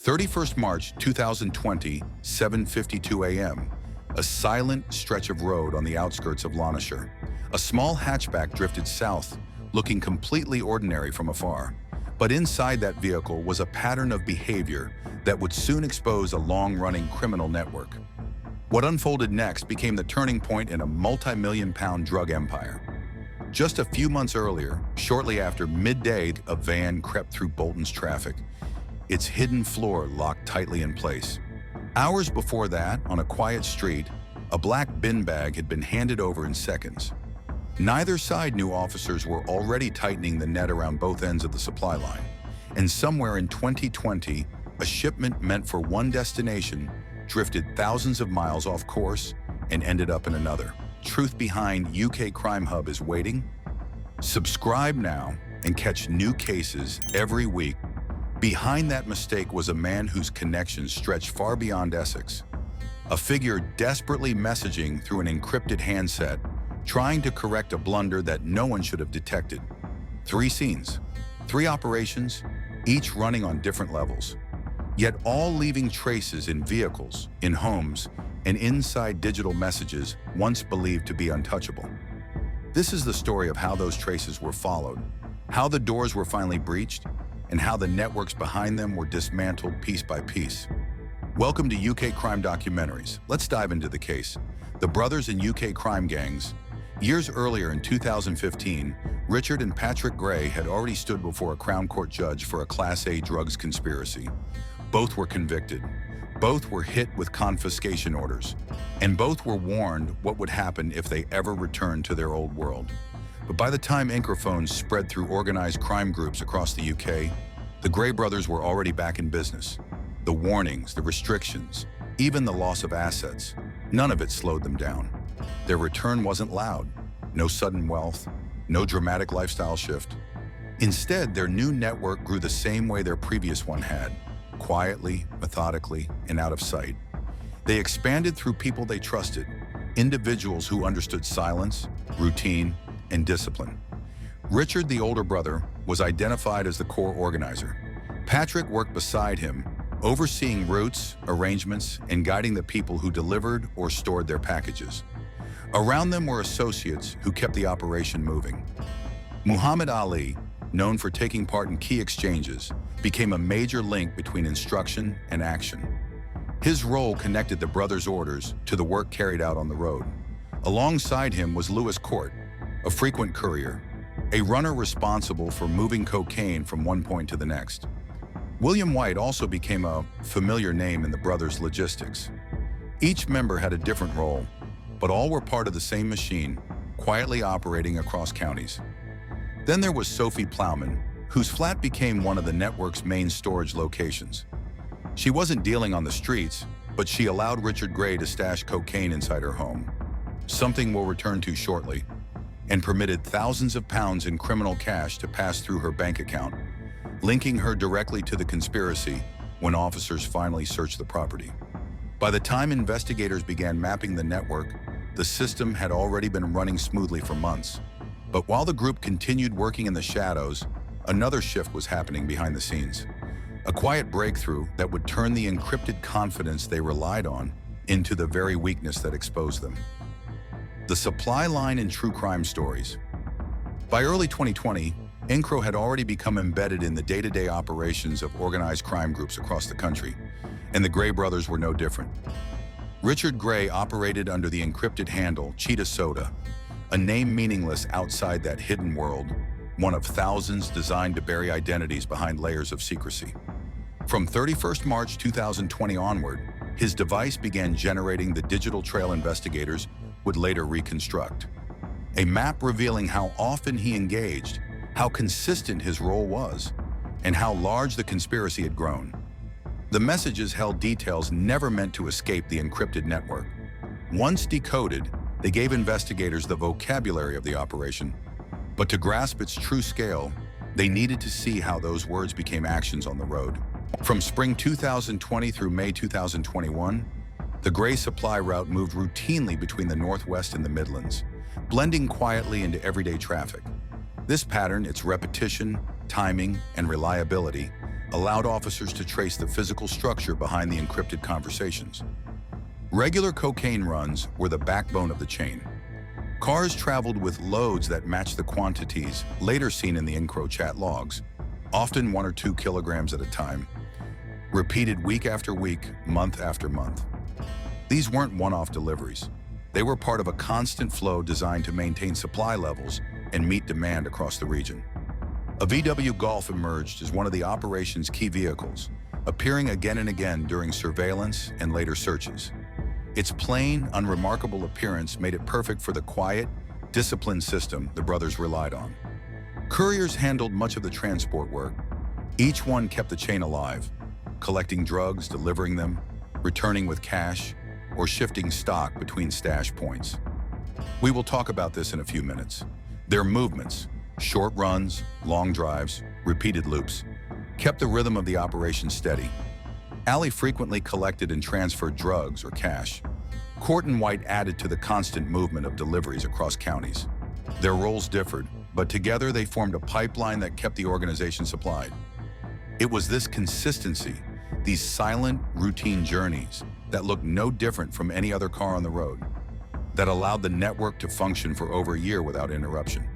31st March 2020, 7:52 a.m. A silent stretch of road on the outskirts of Lancashire. A small hatchback drifted south, looking completely ordinary from afar. But inside that vehicle was a pattern of behavior that would soon expose a long-running criminal network. What unfolded next became the turning point in a multi-million-pound drug empire. Just a few months earlier, shortly after midday, a van crept through Bolton's traffic, its hidden floor locked tightly in place. Hours before that, on a quiet street, a black bin bag had been handed over in seconds. Neither side knew officers were already tightening the net around both ends of the supply line. And somewhere in 2020, a shipment meant for one destination drifted thousands of miles off course and ended up in another. Truth behind UK Crime Hub is waiting. Subscribe now and catch new cases every week. Behind that mistake was a man whose connections stretched far beyond Essex. A figure desperately messaging through an encrypted handset, trying to correct a blunder that no one should have detected. 3 scenes, 3 operations, each running on different levels, yet all leaving traces in vehicles, in homes, and inside digital messages once believed to be untouchable. This is the story of how those traces were followed, how the doors were finally breached, and how the networks behind them were dismantled piece by piece. Welcome to UK Crime Documentaries. Let's dive into the case. The brothers in UK crime gangs. Years earlier in 2015, Richard and Patrick Gray had already stood before a Crown Court judge for a Class A drugs conspiracy. Both were convicted. Both were hit with confiscation orders. And both were warned what would happen if they ever returned to their old world. But by the time Incrophones spread through organized crime groups across the UK, the Gray brothers were already back in business. The warnings, the restrictions, even the loss of assets, none of it slowed them down. Their return wasn't loud, no sudden wealth, no dramatic lifestyle shift. Instead, their new network grew the same way their previous one had, quietly, methodically, and out of sight. They expanded through people they trusted, individuals who understood silence, routine, and discipline. Richard, the older brother, was identified as the core organizer. Patrick worked beside him, overseeing routes, arrangements, and guiding the people who delivered or stored their packages. Around them were associates who kept the operation moving. Muhammad Ali, known for taking part in key exchanges, became a major link between instruction and action. His role connected the brothers' orders to the work carried out on the road. Alongside him was Lewis Court, a frequent courier, a runner responsible for moving cocaine from one point to the next. William White also became a familiar name in the brothers' logistics. Each member had a different role, but all were part of the same machine, quietly operating across counties. Then there was Sophie Plowman, whose flat became one of the network's main storage locations. She wasn't dealing on the streets, but she allowed Richard Gray to stash cocaine inside her home, something we'll return to shortly, and permitted thousands of pounds in criminal cash to pass through her bank account, linking her directly to the conspiracy when officers finally searched the property. By the time investigators began mapping the network, the system had already been running smoothly for months. But while the group continued working in the shadows, another shift was happening behind the scenes. A quiet breakthrough that would turn the encrypted confidence they relied on into the very weakness that exposed them. The supply line in true crime stories. By early 2020, Incro had already become embedded in the day-to-day operations of organized crime groups across the country, and the Gray brothers were no different. Richard Gray operated under the encrypted handle Cheetah Soda, a name meaningless outside that hidden world, one of thousands designed to bury identities behind layers of secrecy. From 31st March 2020 onward, his device began generating the digital trail investigators would later reconstruct. A map revealing how often he engaged, how consistent his role was, and how large the conspiracy had grown. The messages held details never meant to escape the encrypted network. Once decoded, they gave investigators the vocabulary of the operation. But to grasp its true scale, they needed to see how those words became actions on the road. From spring 2020 through May 2021, the Gray supply route moved routinely between the Northwest and the Midlands, blending quietly into everyday traffic. This pattern, its repetition, timing, and reliability, allowed officers to trace the physical structure behind the encrypted conversations. Regular cocaine runs were the backbone of the chain. Cars traveled with loads that matched the quantities later seen in the EncroChat logs, often 1 or 2 kilograms at a time, repeated week after week, month after month. These weren't one-off deliveries. They were part of a constant flow designed to maintain supply levels and meet demand across the region. A VW Golf emerged as one of the operation's key vehicles, appearing again and again during surveillance and later searches. Its plain, unremarkable appearance made it perfect for the quiet, disciplined system the brothers relied on. Couriers handled much of the transport work. Each one kept the chain alive, collecting drugs, delivering them, returning with cash, or shifting stock between stash points. We will talk about this in a few minutes. Their movements, short runs, long drives, repeated loops, kept the rhythm of the operation steady. Alley frequently collected and transferred drugs or cash. Court and White added to the constant movement of deliveries across counties. Their roles differed, but together they formed a pipeline that kept the organization supplied. It was this consistency, these silent, routine journeys that looked no different from any other car on the road, that allowed the network to function for over a year without interruption.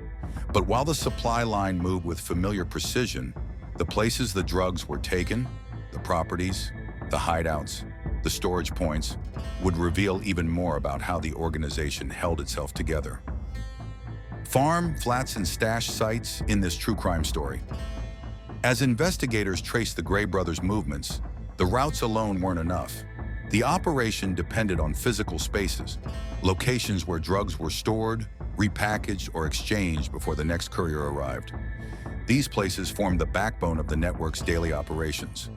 But while the supply line moved with familiar precision, the places the drugs were taken, the properties, the hideouts, the storage points, would reveal even more about how the organization held itself together. Farm, flats, and stash sites in this true crime story. As investigators traced the Gray brothers' movements, the routes alone weren't enough. The operation depended on physical spaces, locations where drugs were stored, repackaged, or exchanged before the next courier arrived. These places formed the backbone of the network's daily operations,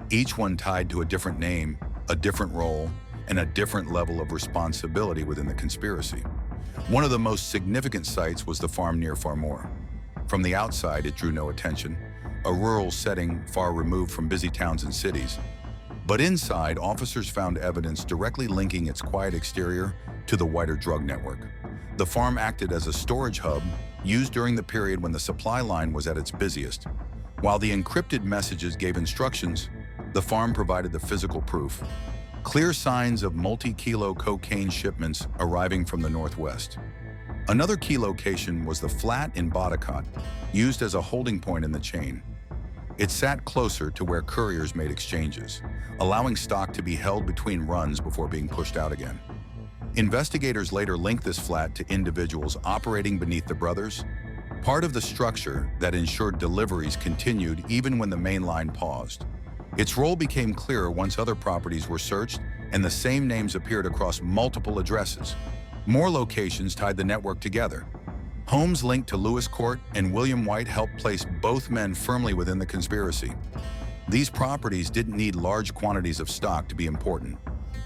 each one tied to a different name, a different role, and a different level of responsibility within the conspiracy. One of the most significant sites was the farm near Farmore. From the outside, it drew no attention, a rural setting far removed from busy towns and cities. But inside, officers found evidence directly linking its quiet exterior to the wider drug network. The farm acted as a storage hub used during the period when the supply line was at its busiest. While the encrypted messages gave instructions, the farm provided the physical proof. Clear signs of multi-kilo cocaine shipments arriving from the northwest. Another key location was the flat in Botched, used as a holding point in the chain. It sat closer to where couriers made exchanges, allowing stock to be held between runs before being pushed out again. Investigators later linked this flat to individuals operating beneath the brothers, part of the structure that ensured deliveries continued even when the main line paused. Its role became clearer once other properties were searched and the same names appeared across multiple addresses. More locations tied the network together. Homes linked to Lewis Court and William White helped place both men firmly within the conspiracy. These properties didn't need large quantities of stock to be important.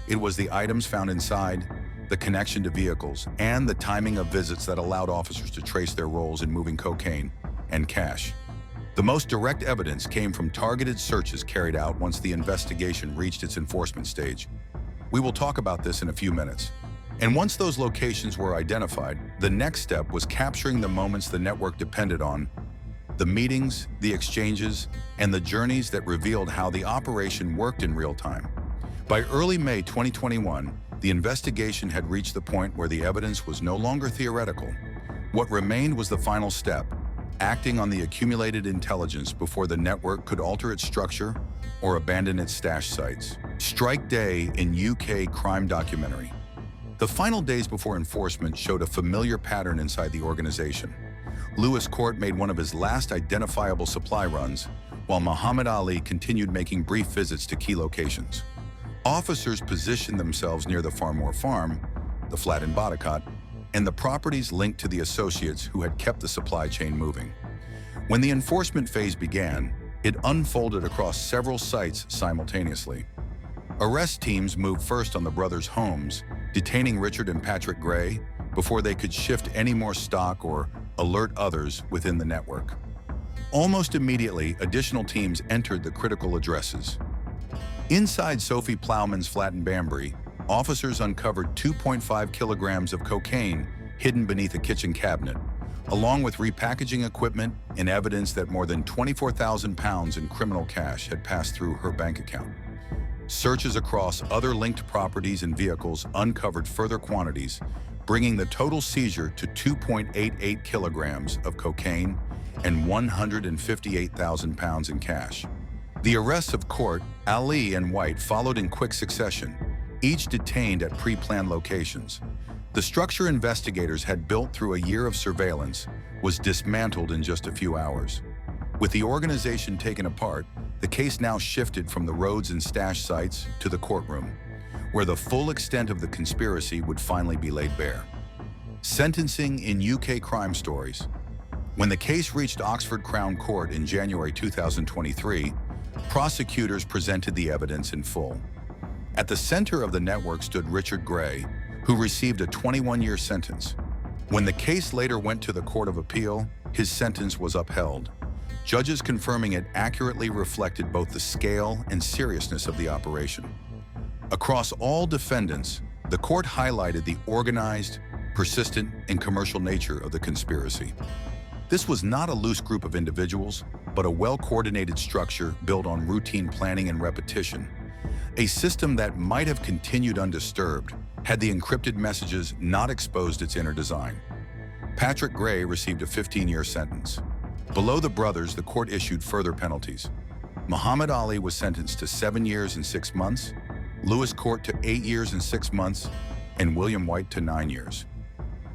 It was the items found inside, the connection to vehicles, and the timing of visits that allowed officers to trace their roles in moving cocaine and cash. The most direct evidence came from targeted searches carried out once the investigation reached its enforcement stage. We will talk about this in a few minutes. And once those locations were identified, the next step was capturing the moments the network depended on, the meetings, the exchanges, and the journeys that revealed how the operation worked in real time. By early May 2021, the investigation had reached the point where the evidence was no longer theoretical. What remained was the final step, acting on the accumulated intelligence before the network could alter its structure or abandon its stash sites. Strike Day in UK crime documentary. The final days before enforcement showed a familiar pattern inside the organization. Lewis Court made one of his last identifiable supply runs, while Muhammad Ali continued making brief visits to key locations. Officers positioned themselves near the Farmore farm, the flat in Botched, and the properties linked to the associates who had kept the supply chain moving. When the enforcement phase began, it unfolded across several sites simultaneously. Arrest teams moved first on the brothers' homes, detaining Richard and Patrick Gray before they could shift any more stock or alert others within the network. Almost immediately, additional teams entered the critical addresses. Inside Sophie Plowman's flat in Banbury, officers uncovered 2.5 kilograms of cocaine hidden beneath a kitchen cabinet, along with repackaging equipment and evidence that more than 24,000 pounds in criminal cash had passed through her bank account. Searches across other linked properties and vehicles uncovered further quantities, bringing the total seizure to 2.88 kilograms of cocaine and 158,000 pounds in cash. The arrests of Court, Ali, and White followed in quick succession, each detained at pre-planned locations. The structure investigators had built through a year of surveillance was dismantled in just a few hours. With the organization taken apart, the case now shifted from the roads and stash sites to the courtroom, where the full extent of the conspiracy would finally be laid bare. Sentencing in UK crime stories. When the case reached Oxford Crown Court in January 2023, prosecutors presented the evidence in full. At the center of the network stood Richard Gray, who received a 21-year sentence. When the case later went to the Court of Appeal, his sentence was upheld, judges confirming it accurately reflected both the scale and seriousness of the operation. Across all defendants, the court highlighted the organized, persistent, and commercial nature of the conspiracy. This was not a loose group of individuals, but a well-coordinated structure built on routine planning and repetition, a system that might have continued undisturbed had the encrypted messages not exposed its inner design. Patrick Gray received a 15-year sentence. Below the brothers, the court issued further penalties. Muhammad Ali was sentenced to 7 years and 6 months, Lewis Court to 8 years and 6 months, and William White to 9 years.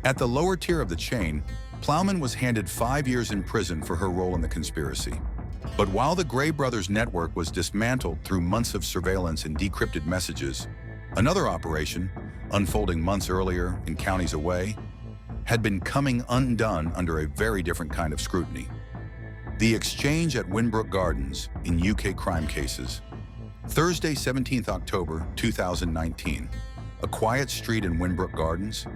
At the lower tier of the chain, Plowman was handed 5 years in prison for her role in the conspiracy. But while the Gray brothers' network was dismantled through months of surveillance and decrypted messages, another operation, unfolding months earlier in counties away, had been coming undone under a very different kind of scrutiny. The exchange at Whinbrook Gardens in UK crime cases. Thursday, 17th October 2019, a quiet street in Whinbrook Gardens.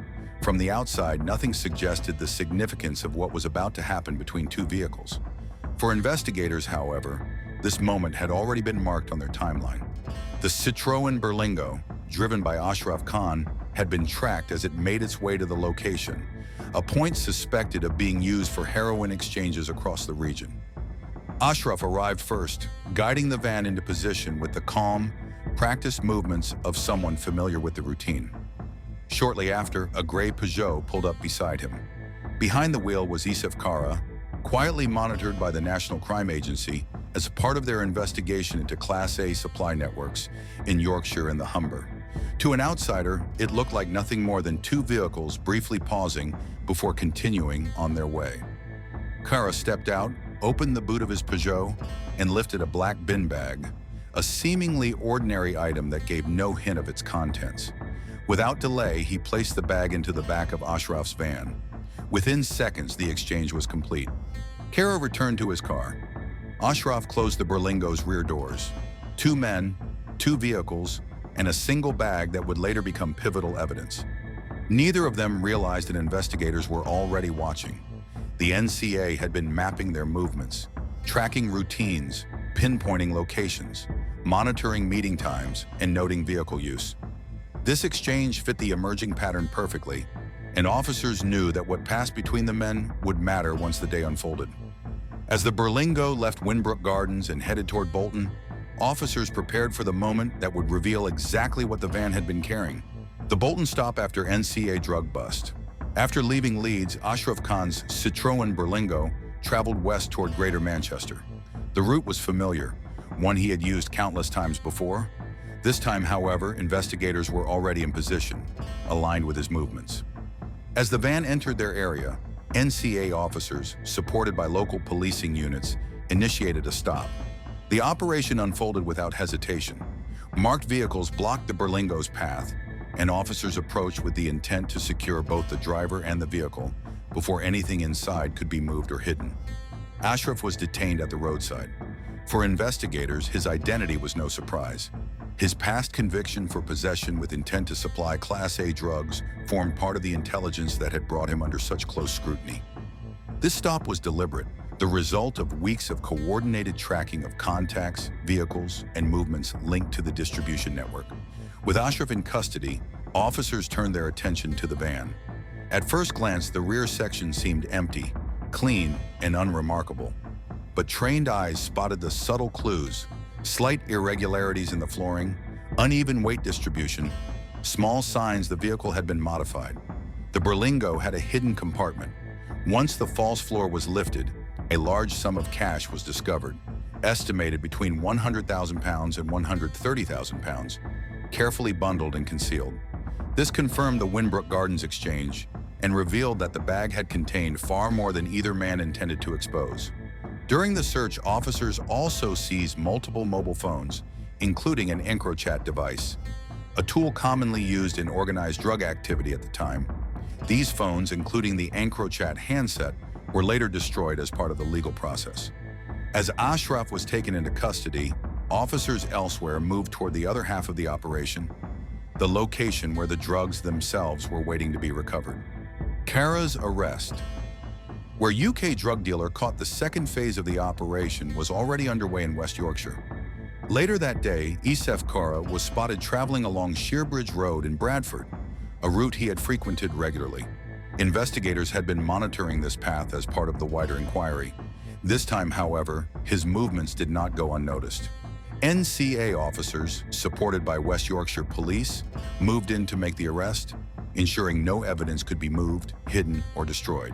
From the outside, nothing suggested the significance of what was about to happen between two vehicles. For investigators, however, this moment had already been marked on their timeline. The Citroën Berlingo, driven by Ashraf Khan, had been tracked as it made its way to the location, a point suspected of being used for heroin exchanges across the region. Ashraf arrived first, guiding the van into position with the calm, practiced movements of someone familiar with the routine. Shortly after, a gray Peugeot pulled up beside him. Behind the wheel was Isif Kara, quietly monitored by the National Crime Agency as part of their investigation into Class A supply networks in Yorkshire and the Humber. To an outsider, it looked like nothing more than two vehicles briefly pausing before continuing on their way. Kara stepped out, opened the boot of his Peugeot, and lifted a black bin bag, a seemingly ordinary item that gave no hint of its contents. Without delay, he placed the bag into the back of Ashraf's van. Within seconds, the exchange was complete. Kara returned to his car. Ashraf closed the Berlingo's rear doors. 2 men, 2 vehicles, and a single bag that would later become pivotal evidence. Neither of them realized that investigators were already watching. The NCA had been mapping their movements, tracking routines, pinpointing locations, monitoring meeting times, and noting vehicle use. This exchange fit the emerging pattern perfectly, and officers knew that what passed between the men would matter once the day unfolded. As the Berlingo left Whinbrook Gardens and headed toward Bolton, officers prepared for the moment that would reveal exactly what the van had been carrying. The Bolton stop after NCA drug bust. After leaving Leeds, Ashraf Khan's Citroën Berlingo traveled west toward Greater Manchester. The route was familiar, one he had used countless times before. This time, however, investigators were already in position, aligned with his movements. As the van entered their area, NCA officers, supported by local policing units, initiated a stop. The operation unfolded without hesitation. Marked vehicles blocked the Berlingo's path, and officers approached with the intent to secure both the driver and the vehicle before anything inside could be moved or hidden. Ashraf was detained at the roadside. For investigators, his identity was no surprise. His past conviction for possession with intent to supply Class A drugs formed part of the intelligence that had brought him under such close scrutiny. This stop was deliberate, the result of weeks of coordinated tracking of contacts, vehicles, and movements linked to the distribution network. With Ashraf in custody, officers turned their attention to the van. At first glance, the rear section seemed empty, clean, and unremarkable. But trained eyes spotted the subtle clues: slight irregularities in the flooring, uneven weight distribution, small signs the vehicle had been modified. The Berlingo had a hidden compartment. Once the false floor was lifted, a large sum of cash was discovered, estimated between £100,000 and £130,000, carefully bundled and concealed. This confirmed the Whinbrook Gardens exchange and revealed that the bag had contained far more than either man intended to expose. During the search, officers also seized multiple mobile phones, including an EncroChat device, a tool commonly used in organized drug activity at the time. These phones, including the EncroChat handset, were later destroyed as part of the legal process. As Ashraf was taken into custody, officers elsewhere moved toward the other half of the operation, the location where the drugs themselves were waiting to be recovered. Kara's arrest. Where UK drug dealer caught, the second phase of the operation was already underway in West Yorkshire. Later that day, Isef Kara was spotted traveling along Shearbridge Road in Bradford, a route he had frequented regularly. Investigators had been monitoring this path as part of the wider inquiry. This time, however, his movements did not go unnoticed. NCA officers, supported by West Yorkshire Police, moved in to make the arrest, ensuring no evidence could be moved, hidden, or destroyed.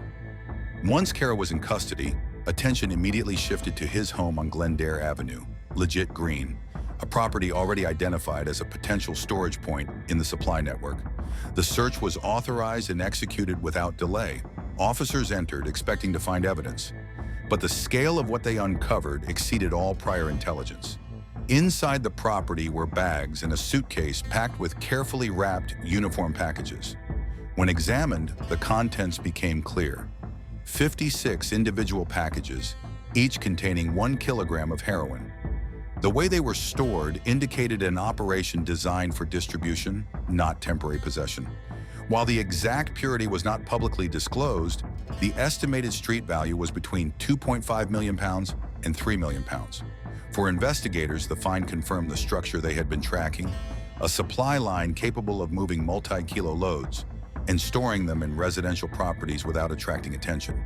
Once Kara was in custody, attention immediately shifted to his home on Glendare Avenue, Legit Green, a property already identified as a potential storage point in the supply network. The search was authorized and executed without delay. Officers entered expecting to find evidence, but the scale of what they uncovered exceeded all prior intelligence. Inside the property were bags and a suitcase packed with carefully wrapped uniform packages. When examined, the contents became clear. 56 individual packages, each containing 1 kilogram of heroin. The way they were stored indicated an operation designed for distribution, not temporary possession. While the exact purity was not publicly disclosed, the estimated street value was between £2.5 million and £3 million. For investigators, the find confirmed the structure they had been tracking: a supply line capable of moving multi-kilo loads and storing them in residential properties without attracting attention.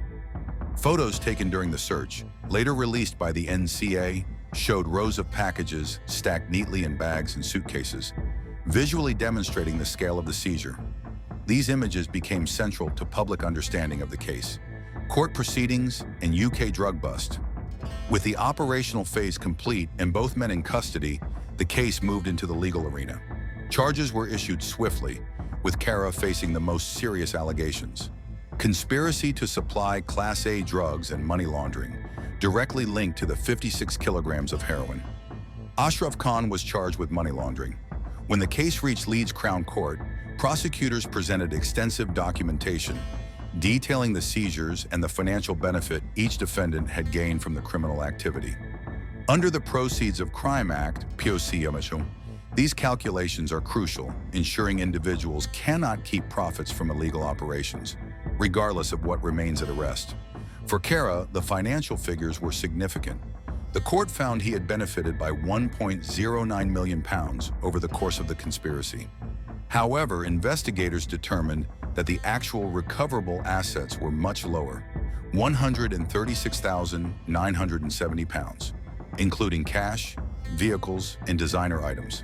Photos taken during the search, later released by the NCA, showed rows of packages stacked neatly in bags and suitcases, visually demonstrating the scale of the seizure. These images became central to public understanding of the case. Court proceedings and UK drug bust. With the operational phase complete and both men in custody, the case moved into the legal arena. Charges were issued swiftly, with Kara facing the most serious allegations: conspiracy to supply Class A drugs and money laundering, directly linked to the 56 kilograms of heroin. Ashraf Khan was charged with money laundering. When the case reached Leeds Crown Court, prosecutors presented extensive documentation detailing the seizures and the financial benefit each defendant had gained from the criminal activity. Under the Proceeds of Crime Act, POC, these calculations are crucial, ensuring individuals cannot keep profits from illegal operations, regardless of what remains at arrest. For Kara, the financial figures were significant. The court found he had benefited by £1.09 million over the course of the conspiracy. However, investigators determined that the actual recoverable assets were much lower: £136,970, including cash, vehicles, and designer items.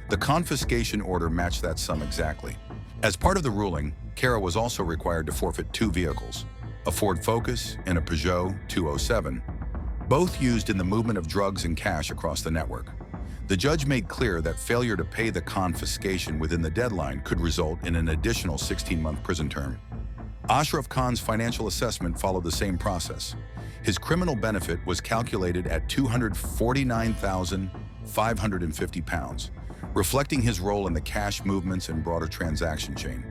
The confiscation order matched that sum exactly. As part of the ruling, Kara was also required to forfeit 2 vehicles, a Ford Focus and a Peugeot 207, both used in the movement of drugs and cash across the network. The judge made clear that failure to pay the confiscation within the deadline could result in an additional 16-month prison term. Ashraf Khan's financial assessment followed the same process. His criminal benefit was calculated at £249,550, reflecting his role in the cash movements and broader transaction chain.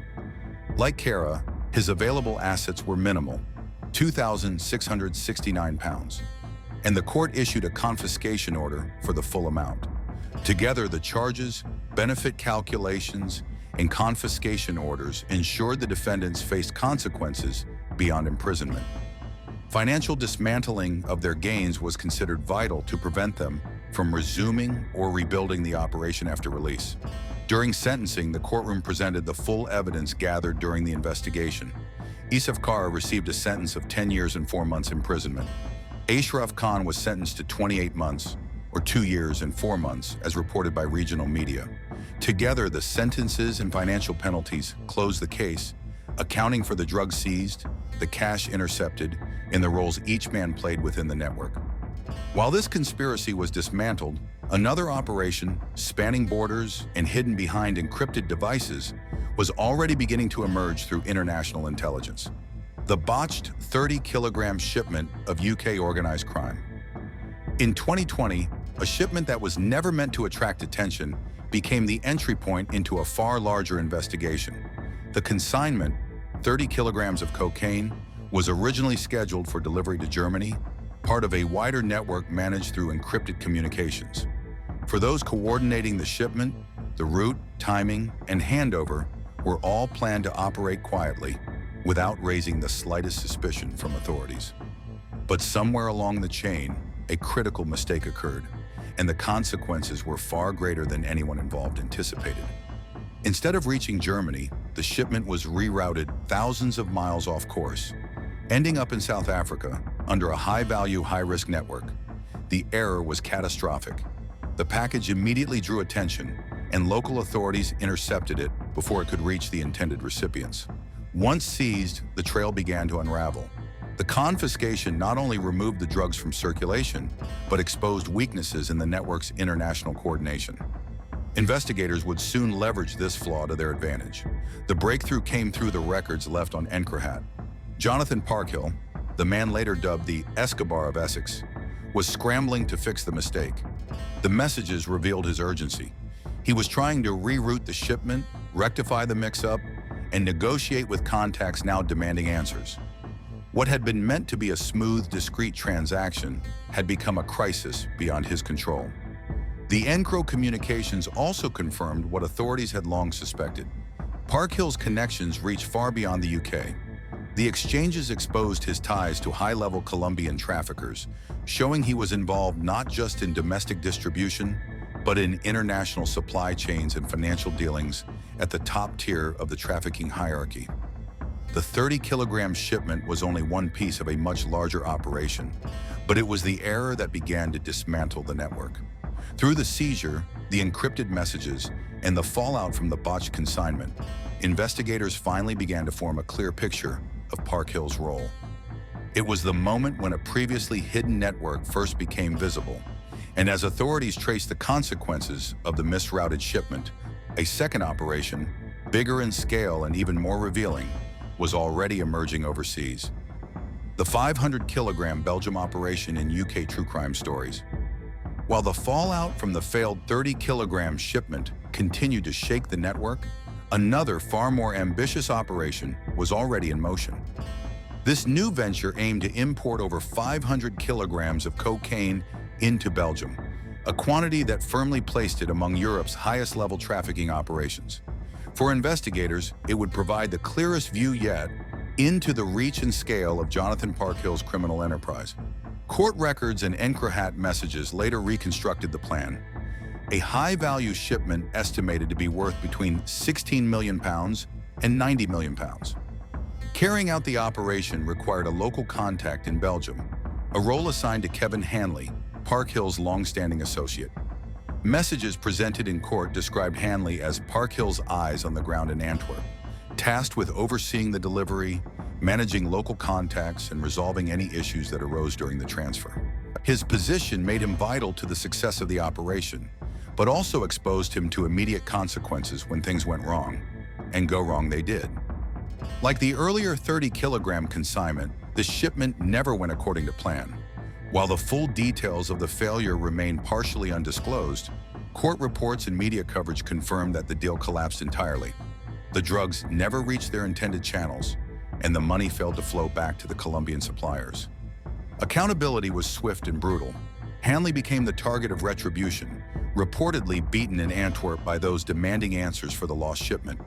Like Kara, his available assets were minimal, £2,669, and the court issued a confiscation order for the full amount. Together, the charges, benefit calculations, and confiscation orders ensured the defendants faced consequences beyond imprisonment. Financial dismantling of their gains was considered vital to prevent them from resuming or rebuilding the operation after release. During sentencing, the courtroom presented the full evidence gathered during the investigation. Isaf Kara received a sentence of 10 years and 4 months imprisonment. Ashraf Khan was sentenced to 28 months, or 2 years and 4 months, as reported by regional media. Together, the sentences and financial penalties closed the case, accounting for the drugs seized, the cash intercepted, and the roles each man played within the network. While this conspiracy was dismantled, another operation, spanning borders and hidden behind encrypted devices, was already beginning to emerge through international intelligence. The botched 30-kilogram shipment of UK organized crime. In 2020, a shipment that was never meant to attract attention became the entry point into a far larger investigation. The consignment, 30 kilograms of cocaine, was originally scheduled for delivery to Germany, part of a wider network managed through encrypted communications. For those coordinating the shipment, the route, timing, and handover were all planned to operate quietly, without raising the slightest suspicion from authorities. But somewhere along the chain, a critical mistake occurred, and the consequences were far greater than anyone involved anticipated. Instead of reaching Germany, the shipment was rerouted thousands of miles off course, ending up in South Africa under a high-value, high-risk network. The error was catastrophic. The package immediately drew attention, and local authorities intercepted it before it could reach the intended recipients. Once seized, the trail began to unravel. The confiscation not only removed the drugs from circulation, but exposed weaknesses in the network's international coordination. Investigators would soon leverage this flaw to their advantage. The breakthrough came through the records left on Encrochat. Jonathan Parkhill, the man later dubbed the Escobar of Essex, was scrambling to fix the mistake. The messages revealed his urgency. He was trying to reroute the shipment, rectify the mix-up, and negotiate with contacts now demanding answers. What had been meant to be a smooth, discreet transaction had become a crisis beyond his control. The Encro communications also confirmed what authorities had long suspected. Parkhill's connections reached far beyond the UK. The exchanges exposed his ties to high-level Colombian traffickers, showing he was involved not just in domestic distribution, but in international supply chains and financial dealings at the top tier of the trafficking hierarchy. The 30-kilogram shipment was only one piece of a much larger operation, but it was the error that began to dismantle the network. Through the seizure, the encrypted messages, and the fallout from the botched consignment, investigators finally began to form a clear picture of Parkhill's role. It was the moment when a previously hidden network first became visible, and as authorities traced the consequences of the misrouted shipment, a second operation, bigger in scale and even more revealing, was already emerging overseas. The 500-kilogram Belgium operation in UK true crime stories. While the fallout from the failed 30-kilogram shipment continued to shake the network, another far more ambitious operation was already in motion. This new venture aimed to import over 500 kilograms of cocaine into Belgium, a quantity that firmly placed it among Europe's highest-level trafficking operations. For investigators, it would provide the clearest view yet into the reach and scale of Jonathan Parkhill's criminal enterprise. Court records and Encrochat messages later reconstructed the plan. A high-value shipment estimated to be worth between £16 million and £90 million. Carrying out the operation required a local contact in Belgium, a role assigned to Kevin Hanley, Parkhill's long-standing associate. Messages presented in court described Hanley as Parkhill's eyes on the ground in Antwerp, tasked with overseeing the delivery, managing local contacts, and resolving any issues that arose during the transfer. His position made him vital to the success of the operation, but also exposed him to immediate consequences when things went wrong, and go wrong they did. Like the earlier 30-kilogram consignment, the shipment never went according to plan. While the full details of the failure remain partially undisclosed, court reports and media coverage confirmed that the deal collapsed entirely. The drugs never reached their intended channels, and the money failed to flow back to the Colombian suppliers. Accountability was swift and brutal. Hanley became the target of retribution, reportedly beaten in Antwerp by those demanding answers for the lost shipment.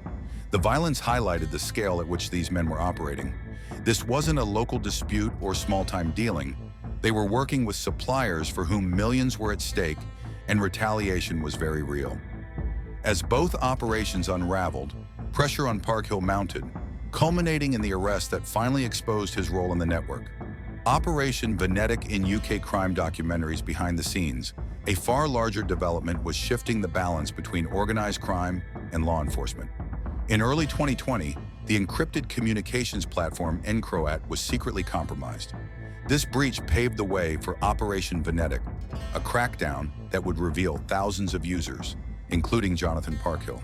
The violence highlighted the scale at which these men were operating. This wasn't a local dispute or small-time dealing. They were working with suppliers for whom millions were at stake, and retaliation was very real. As both operations unraveled, pressure on Parkhill mounted, culminating in the arrest that finally exposed his role in the network. Operation Venetic in UK crime documentaries behind the scenes, a far larger development was shifting the balance between organized crime and law enforcement. In early 2020, the encrypted communications platform Encroat was secretly compromised. This breach paved the way for Operation Venetic, a crackdown that would reveal thousands of users, including Jonathan Parkhill.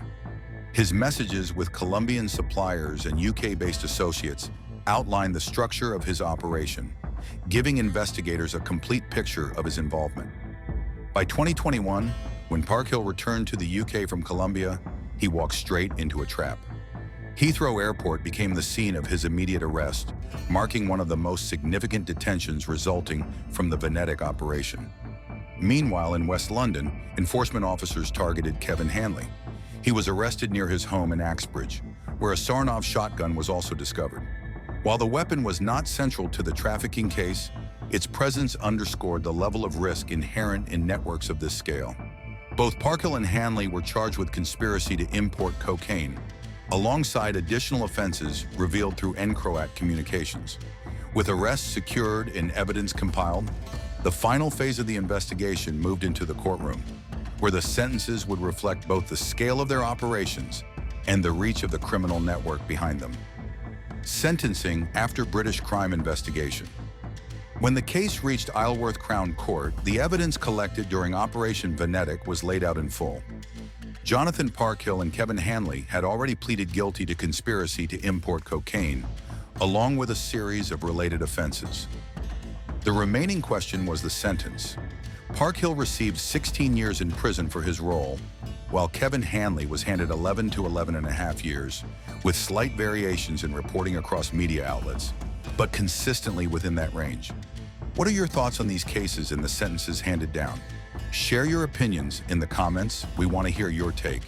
His messages with Colombian suppliers and UK-based associates outlined the structure of his operation, giving investigators a complete picture of his involvement. By 2021, when Parkhill returned to the UK from Colombia, he walked straight into a trap. Heathrow Airport became the scene of his immediate arrest, marking one of the most significant detentions resulting from the Venetic operation. Meanwhile, in West London, enforcement officers targeted Kevin Hanley. He was arrested near his home in Axbridge, where a Sarnov shotgun was also discovered. While the weapon was not central to the trafficking case, its presence underscored the level of risk inherent in networks of this scale. Both Parkhill and Hanley were charged with conspiracy to import cocaine, alongside additional offenses revealed through Encroat communications. With arrests secured and evidence compiled, the final phase of the investigation moved into the courtroom, where the sentences would reflect both the scale of their operations and the reach of the criminal network behind them. Sentencing after British crime investigation. When the case reached Isleworth Crown Court, the evidence collected during Operation Venetic was laid out in full. Jonathan Parkhill and Kevin Hanley had already pleaded guilty to conspiracy to import cocaine, along with a series of related offenses. The remaining question was the sentence. Parkhill received 16 years in prison for his role, while Kevin Hanley was handed 11 to 11.5 years, with slight variations in reporting across media outlets, but consistently within that range. What are your thoughts on these cases and the sentences handed down? Share your opinions in the comments. We want to hear your take.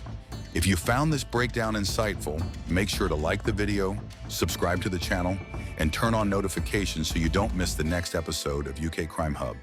If you found this breakdown insightful, make sure to like the video, subscribe to the channel, and turn on notifications so you don't miss the next episode of UK Crime Hub.